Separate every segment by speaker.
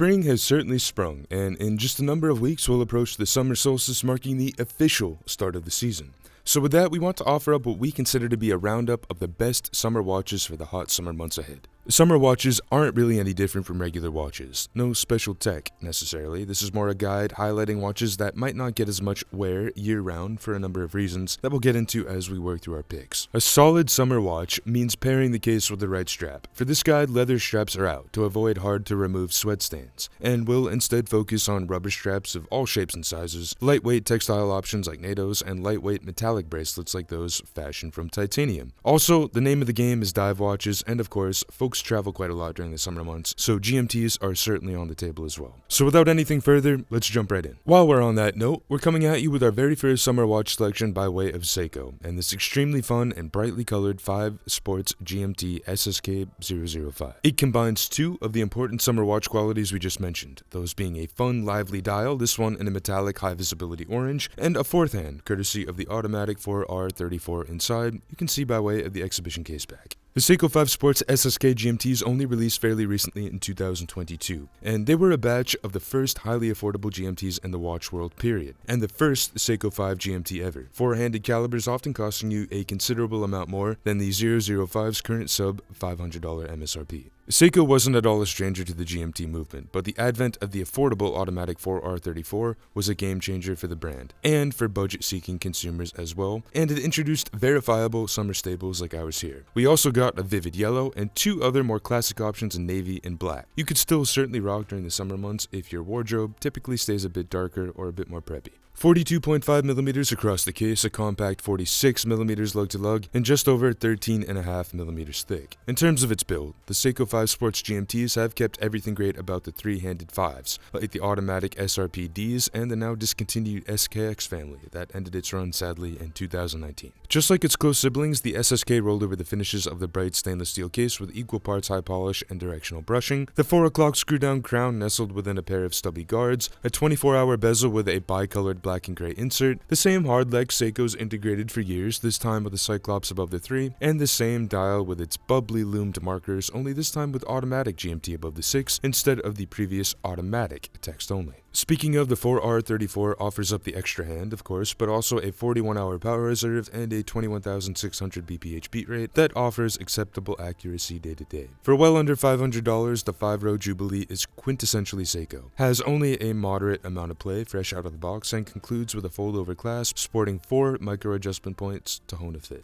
Speaker 1: Spring has certainly sprung, and in just a number of weeks we'll approach the summer solstice, marking the official start of the season. So with that, we want to offer up what we consider to be a roundup of the best summer watches for the hot summer months ahead. Summer watches aren't really any different from regular watches. No special tech, necessarily. This is more a guide highlighting watches that might not get as much wear year-round for a number of reasons that we'll get into as we work through our picks. A solid summer watch means pairing the case with the right strap. For this guide, leather straps are out to avoid hard-to-remove sweat stains, and we'll instead focus on rubber straps of all shapes and sizes, lightweight textile options like NATO's, and lightweight metallic bracelets like those fashioned from titanium. Also, the name of the game is dive watches, and of course, folks travel quite a lot during the summer months, so GMTs are certainly on the table as well. So without anything further, let's jump right in. While we're on that note, we're coming at you with our very first summer watch selection by way of Seiko, and this extremely fun and brightly colored 5 Sports GMT SSK 005. It combines two of the important summer watch qualities we just mentioned, those being a fun, lively dial, this one in a metallic high visibility orange, and a fourth hand, courtesy of the automatic 4R34 inside, you can see by way of the exhibition case back. The Seiko 5 Sports SSK GMTs only released fairly recently in 2022, and they were a batch of the first highly affordable GMTs in the watch world period, and the first Seiko 5 GMT ever. Four-handed calibers often costing you a considerable amount more than the 005's current sub $500 MSRP. Seiko wasn't at all a stranger to the GMT movement, but the advent of the affordable automatic 4R34 was a game changer for the brand, and for budget-seeking consumers as well, and it introduced verifiable summer staples like ours here. We also got a vivid yellow and two other more classic options in navy and black. You could still certainly rock during the summer months if your wardrobe typically stays a bit darker or a bit more preppy. 42.5mm across the case, a compact 46mm lug-to-lug, and just over 13.5mm thick. In terms of its build, the Seiko 5 Sports GMTs have kept everything great about the three-handed 5s, like the automatic SRP-Ds and the now discontinued SKX family that ended its run sadly in 2019. Just like its close siblings, the SSK rolled over the finishes of the bright stainless steel case with equal parts high polish and directional brushing, the 4 o'clock screw-down crown nestled within a pair of stubby guards, a 24-hour bezel with a bicolored black and gray insert, the same hard leg Seiko's integrated for years, this time with a cyclops above the 3, and the same dial with its bubbly loomed markers, only this time with automatic GMT above the 6 instead of the previous automatic text only. Speaking of, the 4R34 offers up the extra hand, of course, but also a 41-hour power reserve and a 21,600 BPH beat rate that offers acceptable accuracy day to day. For well under $500, the 5-row Jubilee is quintessentially Seiko, has only a moderate amount of play fresh out of the box, and concludes with a fold-over clasp sporting 4 micro-adjustment points to hone a fit.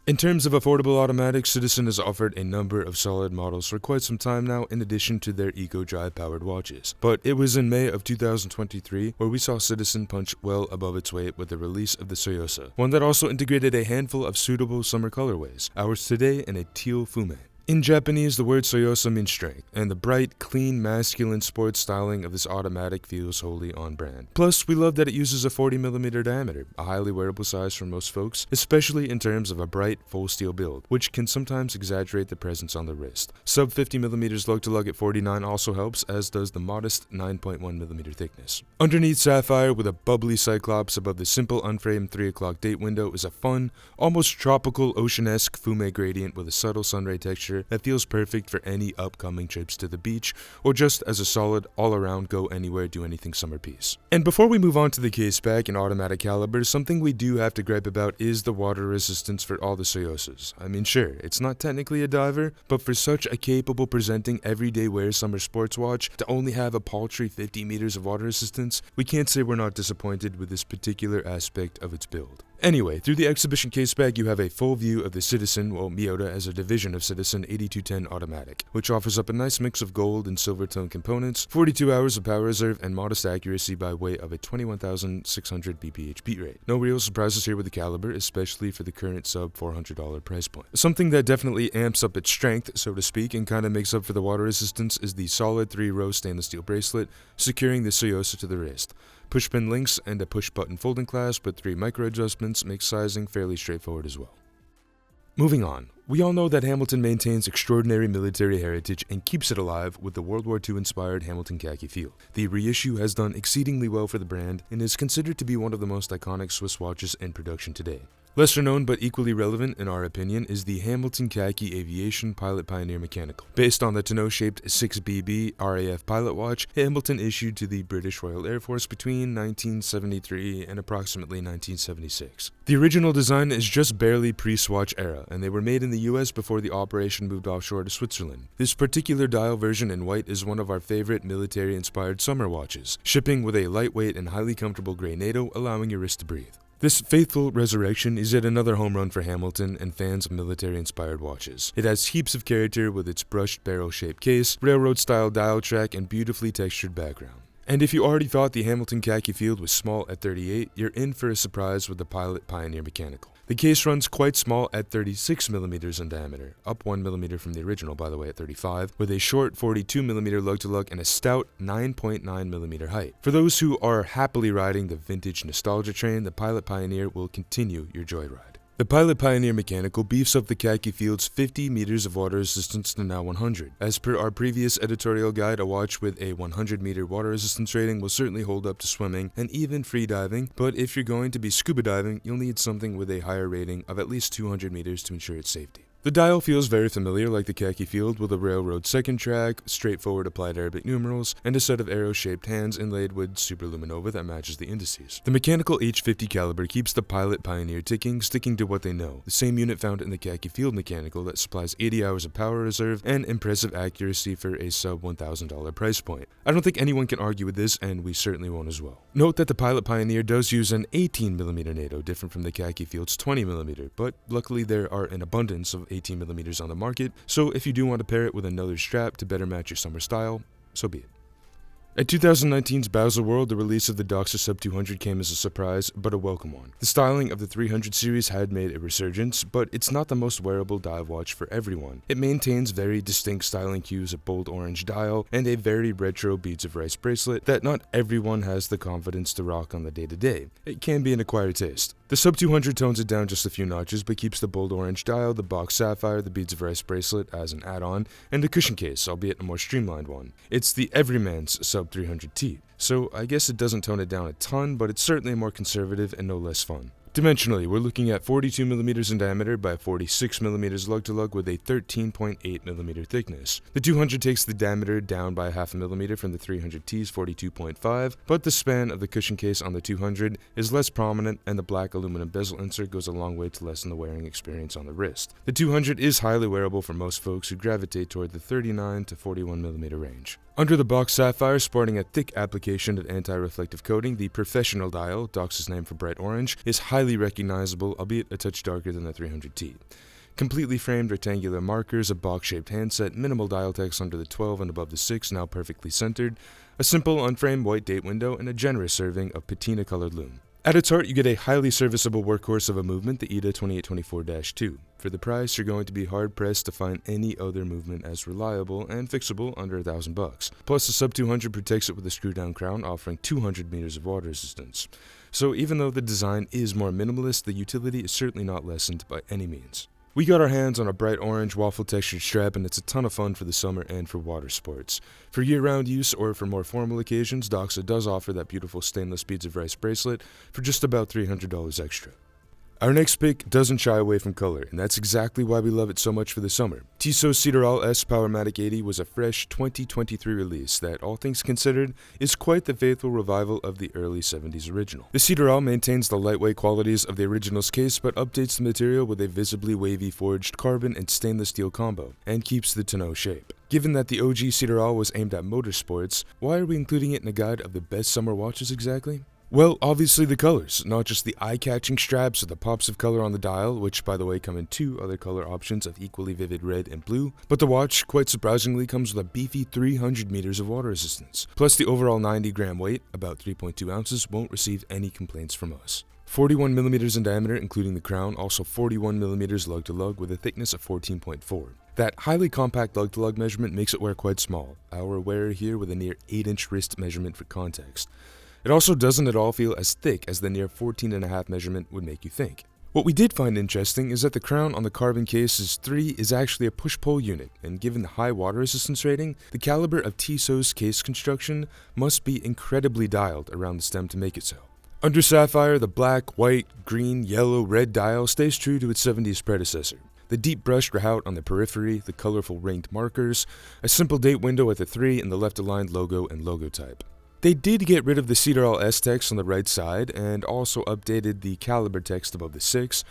Speaker 1: In terms of affordable automatics, Citizen has offered a number of solid models for quite some time now in addition to their eco-drive powered watches. But it was in May of 2023 where we saw Citizen punch well above its weight with the release of the Tsuyosa, one that also integrated a handful of suitable summer colorways, ours today in a teal fume. In Japanese, the word Tsuyosa means strength, and the bright, clean, masculine sports styling of this automatic feels wholly on brand. Plus, we love that it uses a 40mm diameter, a highly wearable size for most folks, especially in terms of a bright, full steel build, which can sometimes exaggerate the presence on the wrist. Sub 50mm lug-to-lug at 49 also helps, as does the modest 9.1mm thickness. Underneath sapphire with a bubbly cyclops above the simple unframed 3 o'clock date window is a fun, almost tropical ocean-esque fume gradient with a subtle sunray texture that feels perfect for any upcoming trips to the beach, or just as a solid all-around go-anywhere, do-anything summer piece. And before we move on to the case back and automatic calibers, something we do have to gripe about is the water resistance for all the Tsuyosas. I mean, sure, it's not technically a diver, but for such a capable presenting everyday wear summer sports watch to only have a paltry 50 meters of water resistance, we can't say we're not disappointed with this particular aspect of its build. Anyway, through the exhibition case bag you have a full view of the Citizen, well, Miyota as a division of Citizen 8210 Automatic, which offers up a nice mix of gold and silver tone components, 42 hours of power reserve, and modest accuracy by way of a 21,600 BPH beat rate. No real surprises here with the caliber, especially for the current sub $400 price point. Something that definitely amps up its strength, so to speak, and kinda makes up for the water resistance is the solid 3-row stainless steel bracelet securing the Tsuyosa to the wrist. Pushpin links and a push-button folding clasp with 3 micro-adjustments make sizing fairly straightforward as well. Moving on, we all know that Hamilton maintains extraordinary military heritage and keeps it alive with the World War II-inspired Hamilton Khaki feel. The reissue has done exceedingly well for the brand and is considered to be one of the most iconic Swiss watches in production today. Lesser known but equally relevant in our opinion is the Hamilton Khaki Aviation Pilot Pioneer Mechanical. Based on the tonneau-shaped 6BB RAF pilot watch Hamilton issued to the British Royal Air Force between 1973 and approximately 1976. The original design is just barely pre-Swatch era, and they were made in the US before the operation moved offshore to Switzerland. This particular dial version in white is one of our favorite military-inspired summer watches, shipping with a lightweight and highly comfortable gray NATO, allowing your wrist to breathe. This faithful resurrection is yet another home run for Hamilton and fans of military-inspired watches. It has heaps of character with its brushed barrel-shaped case, railroad-style dial track, and beautifully textured background. And if you already thought the Hamilton Khaki field was small at 38, you're in for a surprise with the Pilot Pioneer Mechanical. The case runs quite small at 36mm in diameter, up 1mm from the original by the way at 35, with a short 42mm lug-to-lug and a stout 9.9mm height. For those who are happily riding the vintage nostalgia train, the Pilot Pioneer will continue your joyride. The Pilot Pioneer Mechanical beefs up the Khaki field's 50 meters of water resistance to now 100. As per our previous editorial guide, a watch with a 100-meter water resistance rating will certainly hold up to swimming and even free diving, but if you're going to be scuba diving, you'll need something with a higher rating of at least 200 meters to ensure its safety. The dial feels very familiar like the Khaki field, with a railroad second track, straightforward applied Arabic numerals, and a set of arrow-shaped hands inlaid with superluminova that matches the indices. The mechanical H50 caliber keeps the Pilot Pioneer ticking, sticking to what they know, the same unit found in the Khaki field mechanical that supplies 80 hours of power reserve and impressive accuracy for a sub $1,000 price point. I don't think anyone can argue with this, and we certainly won't as well. Note that the Pilot Pioneer does use an 18mm NATO, different from the Khaki field's 20mm, but luckily there are an abundance of 18mm on the market, so if you do want to pair it with another strap to better match your summer style, so be it. At 2019's Baselworld, the release of the Doxa Sub 200 came as a surprise, but a welcome one. The styling of the 300 series had made a resurgence, but it's not the most wearable dive watch for everyone. It maintains very distinct styling cues, a bold orange dial, and a very retro beads of rice bracelet that not everyone has the confidence to rock on the day-to-day. It can be an acquired taste. The Sub 200 tones it down just a few notches, but keeps the bold orange dial, the box sapphire, the beads of rice bracelet as an add-on, and a cushion case, albeit a more streamlined one. It's the everyman's Sub 300T, so I guess it doesn't tone it down a ton, but it's certainly more conservative and no less fun. Dimensionally, we're looking at 42mm in diameter by 46mm lug-to-lug with a 13.8mm thickness. The 200 takes the diameter down by 0.5mm from the 300T's 42.5, but the span of the cushion case on the 200 is less prominent, and the black aluminum bezel insert goes a long way to lessen the wearing experience on the wrist. The 200 is highly wearable for most folks who gravitate toward the 39 to 41mm range. Under the box sapphire, sporting a thick application of anti-reflective coating, the professional dial, Doxa's name for bright orange, is highly recognizable, albeit a touch darker than the 300T. Completely framed rectangular markers, a box-shaped handset, minimal dial text under the 12 and above the 6, now perfectly centered, a simple unframed white date window, and a generous serving of patina-colored lume. At its heart, you get a highly serviceable workhorse of a movement, the ETA 2824-2. For the price, you're going to be hard-pressed to find any other movement as reliable and fixable under $1,000. Plus, the Sub 200 protects it with a screw-down crown, offering 200 meters of water resistance. So even though the design is more minimalist, the utility is certainly not lessened by any means. We got our hands on a bright orange waffle textured strap, and it's a ton of fun for the summer and for water sports. For year-round use or for more formal occasions, Doxa does offer that beautiful stainless beads of rice bracelet for just about $300 extra. Our next pick doesn't shy away from color, and that's exactly why we love it so much for the summer. Tissot Sideral S Powermatic 80 was a fresh 2023 release that, all things considered, is quite the faithful revival of the early 70s original. The Sideral maintains the lightweight qualities of the original's case, but updates the material with a visibly wavy forged carbon and stainless steel combo, and keeps the tonneau shape. Given that the OG Sideral was aimed at motorsports, why are we including it in a guide of the best summer watches exactly? Well, obviously the colors, not just the eye-catching straps or the pops of color on the dial, which by the way come in two other color options of equally vivid red and blue, but the watch, quite surprisingly, comes with a beefy 300 meters of water resistance. Plus the overall 90-gram weight, about 3.2 ounces, won't receive any complaints from us. 41mm in diameter, including the crown, also 41mm lug-to-lug with a thickness of 14.4. That highly compact lug-to-lug measurement makes it wear quite small, our wearer here with a near 8-inch wrist measurement for context. It also doesn't at all feel as thick as the near 14.5 measurement would make you think. What we did find interesting is that the crown on the carbon case's 3 is actually a push-pull unit, and given the high water resistance rating, the caliber of Tissot's case construction must be incredibly dialed around the stem to make it so. Under Sapphire, the black, white, green, yellow, red dial stays true to its 70s predecessor. The deep brushed grout on the periphery, the colorful ringed markers, a simple date window at the 3, and the left-aligned logo and logo type. They did get rid of the Sideral S text on the right side, and also updated the caliber text above the 6.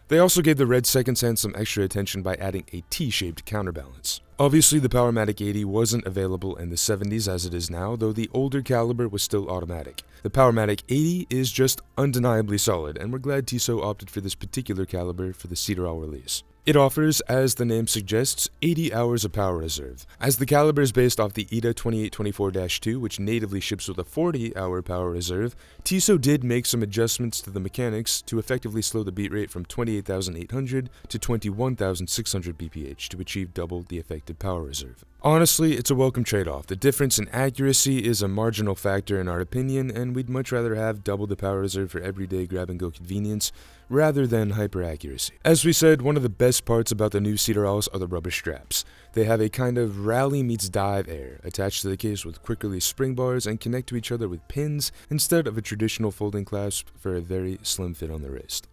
Speaker 1: They also gave the red seconds hand some extra attention by adding a T-shaped counterbalance. Obviously, the Powermatic 80 wasn't available in the 70s as it is now, though the older caliber was still automatic. The Powermatic 80 is just undeniably solid, and we're glad Tissot opted for this particular caliber for the Sideral release. It offers, as the name suggests, 80 hours of power reserve. As the caliber is based off the ETA 2824-2, which natively ships with a 40-hour power reserve, Tissot did make some adjustments to the mechanics to effectively slow the beat rate from 28,800 to 21,600 bph to achieve double the effective power reserve. Honestly, it's a welcome trade-off. The difference in accuracy is a marginal factor in our opinion, and we'd much rather have double the power reserve for everyday grab-and-go convenience rather than hyper-accuracy. As we said, one of the best parts about the new Siderals are the rubber straps. They have a kind of rally meets dive air attached to the case with quick release spring bars and connect to each other with pins instead of a traditional folding clasp for a very slim fit on the wrist.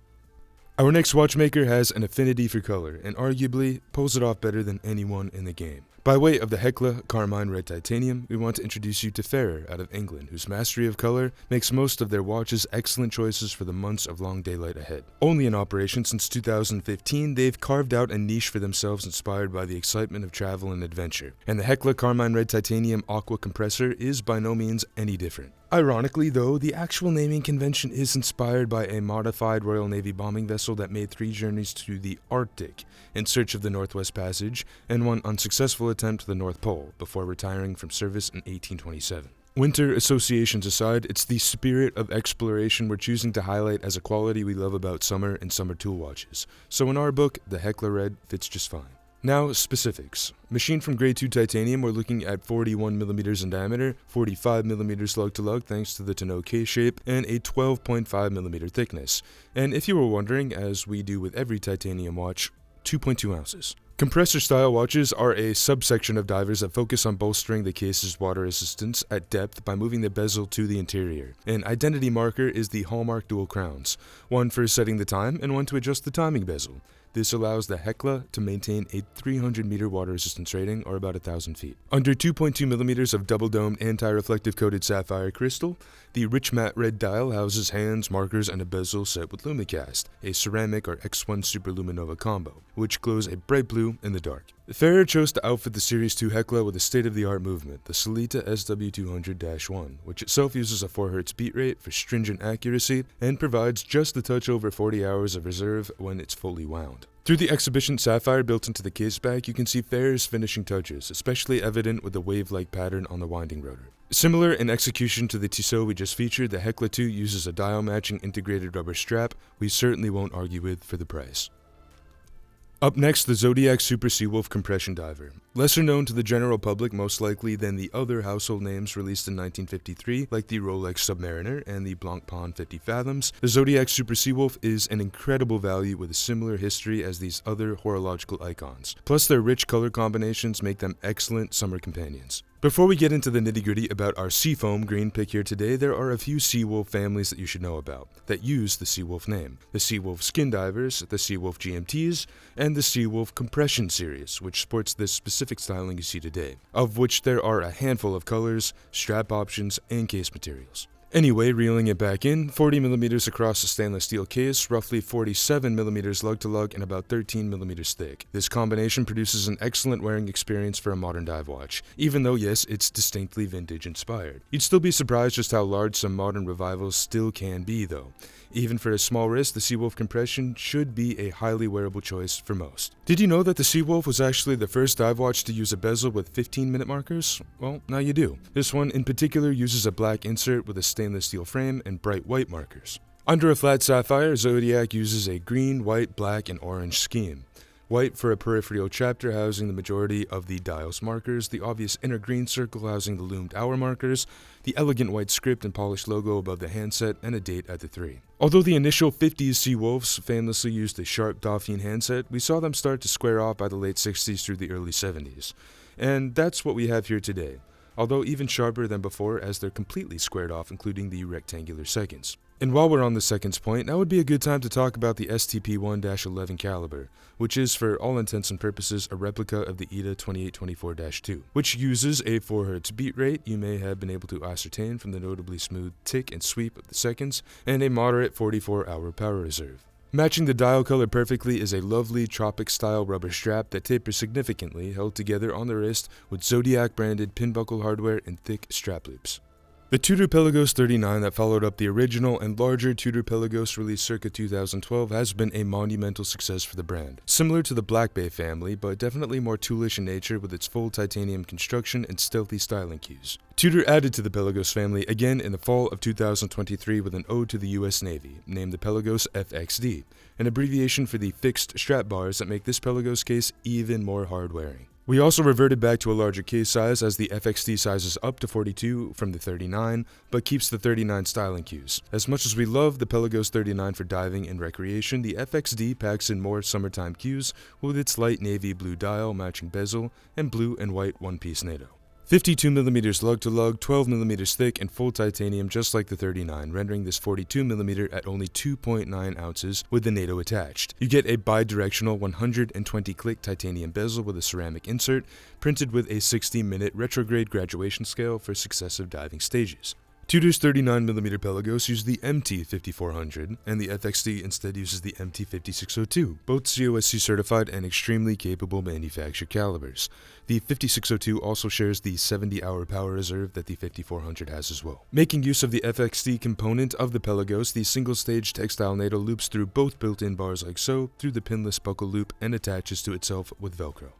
Speaker 1: Our next watchmaker has an affinity for color and arguably pulls it off better than anyone in the game. By way of the Hecla Carmine Red Titanium, we want to introduce you to Ferrer out of England, whose mastery of color makes most of their watches excellent choices for the months of long daylight ahead. Only in operation since 2015, they've carved out a niche for themselves inspired by the excitement of travel and adventure, and the Hecla Carmine Red Titanium Aqua Compressor is by no means any different. Ironically, though, the actual naming convention is inspired by a modified Royal Navy bombing vessel that made 3 journeys to the Arctic in search of the Northwest Passage and one unsuccessful attempt to the North Pole before retiring from service in 1827. Winter associations aside, it's the spirit of exploration we're choosing to highlight as a quality we love about summer and summer tool watches. So in our book, the Hecla Red fits just fine. Now, specifics. Machined from grade 2 titanium, we're looking at 41mm in diameter, 45mm lug to lug thanks to the tonneau case shape, and a 12.5mm thickness. And if you were wondering, as we do with every titanium watch, 2.2 ounces. Compressor-style watches are a subsection of divers that focus on bolstering the case's water resistance at depth by moving the bezel to the interior. An identity marker is the hallmark dual crowns, one for setting the time and one to adjust the timing bezel. This allows the Hecla to maintain a 300-meter water resistance rating, or about 1,000 feet. Under 2.2mm of double-domed anti-reflective coated sapphire crystal, the rich matte red dial houses hands, markers, and a bezel set with Lumicast, a ceramic or X1 Superluminova combo, which glows a bright blue in the dark. Ferrer chose to outfit the Series 2 Hecla with a state-of-the-art movement, the Sellita SW200-1, which itself uses a 4Hz beat rate for stringent accuracy and provides just a touch over 40 hours of reserve when it's fully wound. Through the exhibition sapphire built into the case back, you can see Ferrer's finishing touches, especially evident with the wave-like pattern on the winding rotor. Similar in execution to the Tissot we just featured, the Hecla 2 uses a dial-matching integrated rubber strap we certainly won't argue with for the price. Up next, the Zodiac Super Seawolf Compression Diver. Lesser known to the general public most likely than the other household names released in 1953, like the Rolex Submariner and the Blancpain 50 Fathoms, the Zodiac Super Seawolf is an incredible value with a similar history as these other horological icons. Plus, their rich color combinations make them excellent summer companions. Before we get into the nitty-gritty about our Seafoam green pick here today, there are a few Seawolf families that you should know about, that use the Seawolf name. The Seawolf Skin Divers, the Seawolf GMTs, and the Seawolf Compression series, which sports this specific styling you see today, of which there are a handful of colors, strap options, and case materials. Anyway, reeling it back in, 40mm across the stainless steel case, roughly 47mm lug to lug, and about 13mm thick. This combination produces an excellent wearing experience for a modern dive watch, even though yes, it's distinctly vintage inspired. You'd still be surprised just how large some modern revivals still can be though. Even for a small wrist, the Seawolf Compression should be a highly wearable choice for most. Did you know that the Seawolf was actually the first dive watch to use a bezel with 15-minute markers? Well, now you do. This one in particular uses a black insert with a stainless steel frame and bright white markers. Under a flat sapphire, Zodiac uses a green, white, black, and orange scheme. White for a peripheral chapter housing the majority of the dial's markers, the obvious inner green circle housing the loomed hour markers, the elegant white script and polished logo above the handset, and a date at the 3. Although the initial 50s Seawolves famously used a sharp Dauphine handset, we saw them start to square off by the late 60s through the early 70s. And that's what we have here today, although even sharper than before as they're completely squared off, including the rectangular seconds. And while we're on the seconds point, now would be a good time to talk about the STP-1-11 caliber, which is, for all intents and purposes, a replica of the ETA 2824-2, which uses a 4Hz beat rate you may have been able to ascertain from the notably smooth tick and sweep of the seconds, and a moderate 44-hour power reserve. Matching the dial color perfectly is a lovely tropic-style rubber strap that tapers significantly, held together on the wrist with Zodiac branded pinbuckle hardware and thick strap loops. The Tudor Pelagos 39 that followed up the original and larger Tudor Pelagos released circa 2012 has been a monumental success for the brand. Similar to the Black Bay family, but definitely more toolish in nature with its full titanium construction and stealthy styling cues. Tudor added to the Pelagos family again in the fall of 2023 with an ode to the US Navy, named the Pelagos FXD, an abbreviation for the fixed strap bars that make this Pelagos case even more hard-wearing. We also reverted back to a larger case size as the FXD sizes up to 42 from the 39, but keeps the 39 styling cues. As much as we love the Pelagos 39 for diving and recreation, the FXD packs in more summertime cues with its light navy blue dial matching bezel and blue and white one-piece NATO. 52mm lug-to-lug, 12mm thick, and full titanium just like the 39, rendering this 42mm at only 2.9 ounces with the NATO attached. You get a bi-directional 120-click titanium bezel with a ceramic insert, printed with a 60-minute retrograde graduation scale for successive diving stages. Tudor's 39mm Pelagos use the MT5400, and the FXD instead uses the MT5602, both COSC certified and extremely capable manufactured calibers. The 5602 also shares the 70-hour power reserve that the 5400 has as well. Making use of the FXD component of the Pelagos, the single-stage textile NATO loops through both built-in bars like so, through the pinless buckle loop, and attaches to itself with Velcro.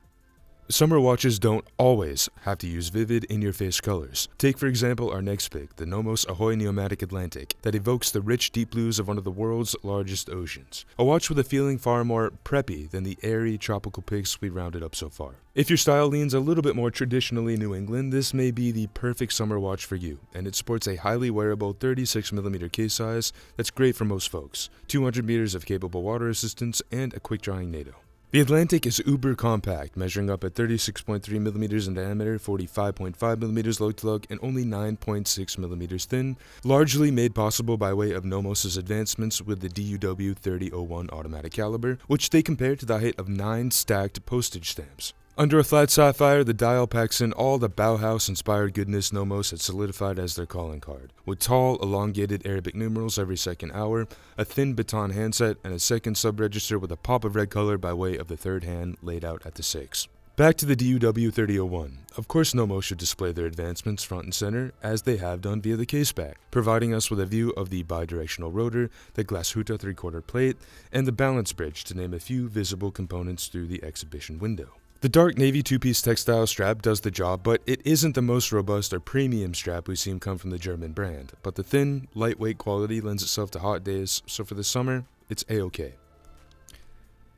Speaker 1: Summer watches don't always have to use vivid, in-your-face colors. Take for example our next pick, the Nomos Ahoi Neomatik Atlantic, that evokes the rich deep blues of one of the world's largest oceans. A watch with a feeling far more preppy than the airy tropical picks we rounded up so far. If your style leans a little bit more traditionally New England, this may be the perfect summer watch for you, and it sports a highly wearable 36mm case size that's great for most folks, 200 meters of capable water resistance, and a quick-drying NATO. The Atlantic is uber compact, measuring up at 36.3mm in diameter, 45.5mm lug-to-lug, and only 9.6mm thin, largely made possible by way of Nomos' advancements with the DUW 3001 automatic caliber, which they compare to the height of 9 stacked postage stamps. Under a flat sapphire, the dial packs in all the Bauhaus-inspired goodness Nomos had solidified as their calling card, with tall, elongated Arabic numerals every second hour, a thin baton handset, and a second sub-register with a pop of red color by way of the third hand laid out at the 6. Back to the DUW 3001. Of course Nomos should display their advancements front and center, as they have done via the caseback, providing us with a view of the bidirectional rotor, the Glashuta 3/4 plate, and the balance bridge, to name a few visible components through the exhibition window. The dark navy two-piece textile strap does the job, but it isn't the most robust or premium strap we've seen come from the German brand. But the thin, lightweight quality lends itself to hot days, so for the summer, it's a-okay.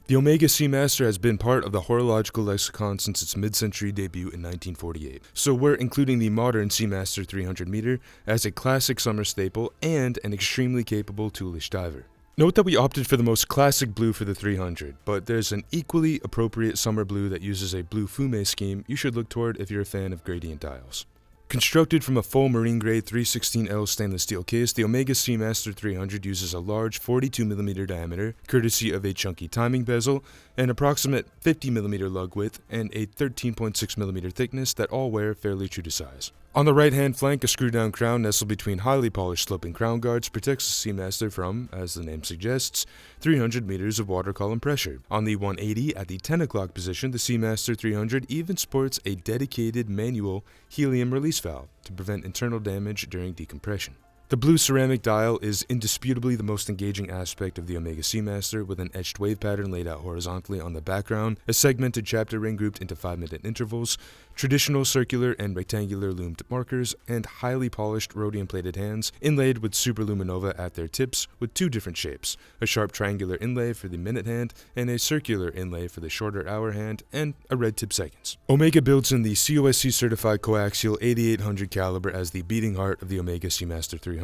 Speaker 1: The Omega Seamaster has been part of the horological lexicon since its mid-century debut in 1948, so we're including the modern Seamaster 300 meter as a classic summer staple and an extremely capable toolish diver. Note that we opted for the most classic blue for the 300, but there's an equally appropriate summer blue that uses a blue fume scheme you should look toward if you're a fan of gradient dials. Constructed from a full marine-grade 316L stainless steel case, the Omega Seamaster 300 uses a large 42mm diameter, courtesy of a chunky timing bezel, an approximate 50mm lug width, and a 13.6mm thickness that all wear fairly true to size. On the right-hand flank, a screw-down crown nestled between highly polished sloping crown guards protects the Seamaster from, as the name suggests, 300 meters of water column pressure. On the 180 at the 10 o'clock position, the Seamaster 300 even sports a dedicated manual helium release valve to prevent internal damage during decompression. The blue ceramic dial is indisputably the most engaging aspect of the Omega Seamaster, with an etched wave pattern laid out horizontally on the background, a segmented chapter ring grouped into 5-minute intervals, traditional circular and rectangular loomed markers, and highly polished rhodium-plated hands inlaid with superluminova at their tips with two different shapes, a sharp triangular inlay for the minute hand and a circular inlay for the shorter hour hand, and a red tip seconds. Omega builds in the COSC certified Co-Axial 8800 caliber as the beating heart of the Omega Seamaster 300.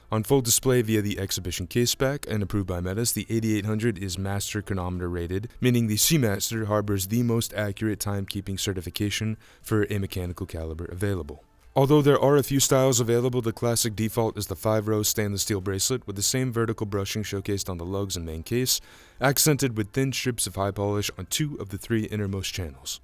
Speaker 1: On full display via the exhibition caseback and approved by Metis, the 8800 is Master Chronometer rated, meaning the Seamaster harbors the most accurate timekeeping certification for a mechanical caliber available. Although there are a few styles available, the classic default is the 5-row stainless steel bracelet with the same vertical brushing showcased on the lugs and main case, accented with thin strips of high polish on 2 of the 3 innermost channels.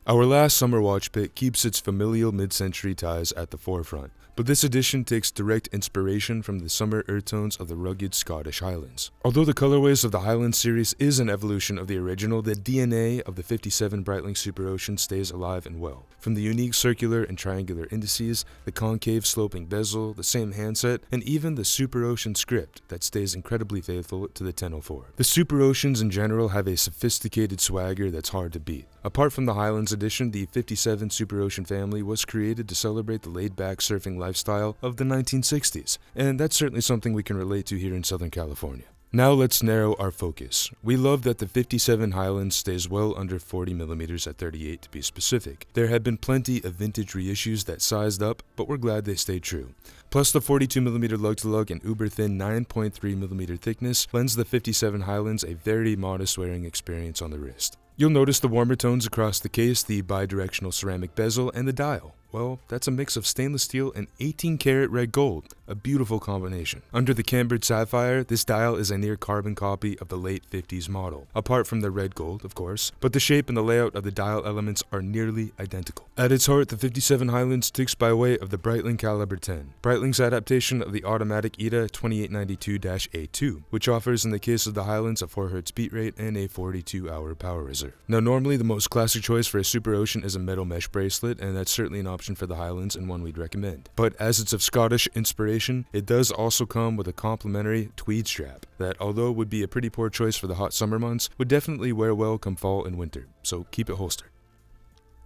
Speaker 1: Our last summer watch pick keeps its familial mid-century ties at the forefront, but this edition takes direct inspiration from the summer earth tones of the rugged Scottish Highlands. Although the colorways of the Highlands series is an evolution of the original, the DNA of the 57 Breitling Superocean stays alive and well. From the unique circular and triangular indices, the concave sloping bezel, the same handset, and even the Superocean script that stays incredibly faithful to the 1004. The Superoceans in general have a sophisticated swagger that's hard to beat. Apart from the Highlands edition, the 57 Superocean family was created to celebrate the laid-back surfing lifestyle of the 1960s, and that's certainly something we can relate to here in Southern California. Now let's narrow our focus. We love that the 57 Highlands stays well under 40mm at 38 to be specific. There have been plenty of vintage reissues that sized up, but we're glad they stayed true. Plus the 42mm lug-to-lug and uber-thin 9.3mm thickness lends the 57 Highlands a very modest wearing experience on the wrist. You'll notice the warmer tones across the case, the bidirectional ceramic bezel, and the dial. Well, that's a mix of stainless steel and 18-karat red gold, a beautiful combination. Under the cambered sapphire, this dial is a near carbon copy of the late 50s model, apart from the red gold, of course, but the shape and the layout of the dial elements are nearly identical. At its heart, the 57 Highlands ticks by way of the Breitling Caliber 10, Breitling's adaptation of the automatic ETA 2892-A2, which offers in the case of the Highlands a 4Hz beat rate and a 42-hour power reserve. Now normally the most classic choice for a Superocean is a metal mesh bracelet, and that's certainly an option for the Highlands and one we'd recommend. But as it's of Scottish inspiration, it does also come with a complimentary tweed strap that, although would be a pretty poor choice for the hot summer months, would definitely wear well come fall and winter, so keep it holstered.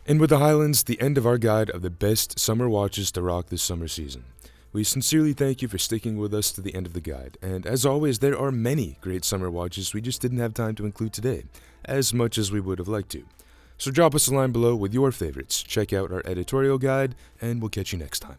Speaker 1: And with the Highlands, the end of our guide of the best summer watches to rock this summer season. We sincerely thank you for sticking with us to the end of the guide, and as always, there are many great summer watches we just didn't have time to include today, as much as we would have liked to. So drop us a line below with your favorites, check out our editorial guide, and we'll catch you next time.